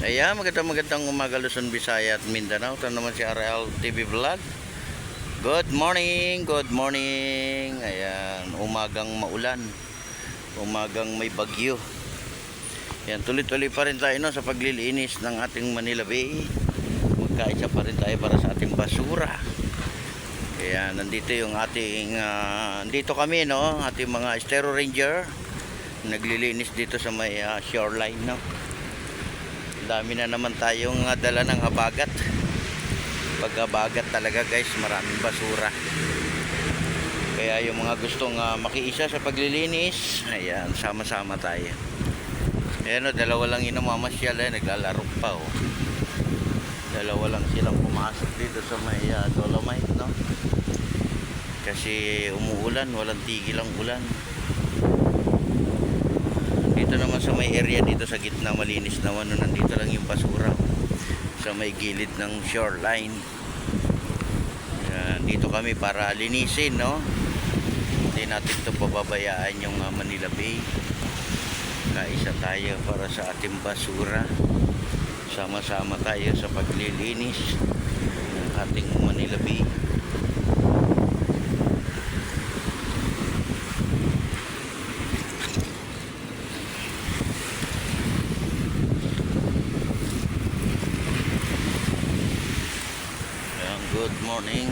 Ayan, magandang umaga Luzon, Visaya at Mindanao. Ito naman si RL TV Vlog. Good morning, good morning. Ayan, umagang maulan, umagang may bagyo. Ayan, tuloy-tuloy pa rin tayo no, sa paglilinis ng ating Manila Bay. Magkaisa pa rin tayo para sa ating basura. Ayan, nandito yung ating dito kami no, ating mga Estero Ranger naglilinis dito sa may shoreline no. Dami na naman tayong dala ng habagat. Pag habagat talaga guys, maraming basura. Kaya yung mga gustong makiisa sa paglilinis, ayan, sama-sama tayo. Ayan o, dalawa lang yung namamasyal, naglalaro pa o. Dalawa lang silang pumasok dito sa may Dolomite no. Kasi umuulan, walang tigil ang ulan. Dito naman sa may area dito sa gitna malinis naman, nandito lang yung basura sa may gilid ng shoreline. Dito kami para linisin no. Hindi natin ito pababayaan yung Manila Bay. Kaisa tayo para sa ating basura. Sama-sama tayo sa paglilinis ng ating Manila Bay. Good morning.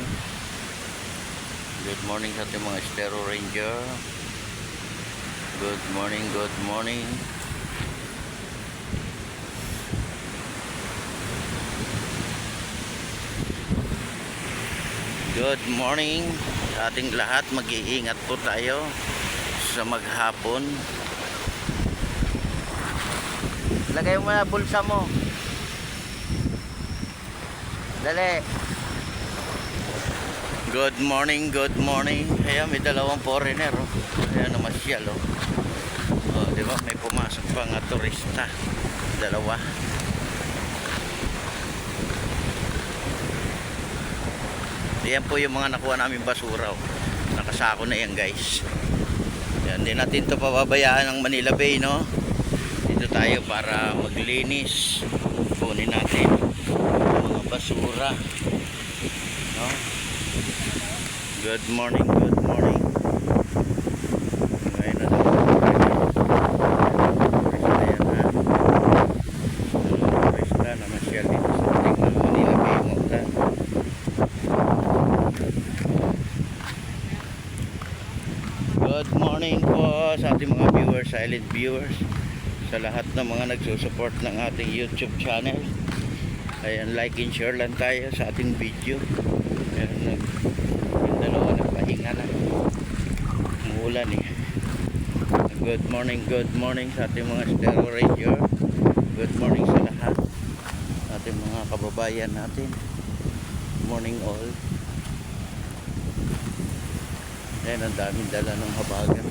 Good morning sa ating mga Estero Ranger. Good morning, good morning. Good morning sa ating lahat. Mag-iingat po tayo sa maghapon. Lagay mo na bulsa mo. Dali. Good morning, good morning. Ayan, may dalawang foreigner oh. Ayan, namasyal oh. Oh, di ba? May pumasok pa nga turista. Dalawa. Ayan po yung mga nakuha namin basura oh. Nakasako na yan guys. Ayan, di natin ito pababayaan ng Manila Bay no. Dito tayo para maglinis. Kunin natin mga basura no. Good morning, good morning. Ngayon na daw. Turista na masyal dito sa ating Manila Bay Mountain. Good morning po sa ating mga viewers, silent viewers. Sa lahat ng mga nagsusupport ng ating YouTube channel. Ayan, like and share lang tayo sa ating video. Ayan, dalawa nagpahinga na, umuulan eh. Good morning sa ating mga Estero Ranger. Good morning sa lahat ating mga kababayan natin. Morning all. Ayan, ang daming dala ng habagat.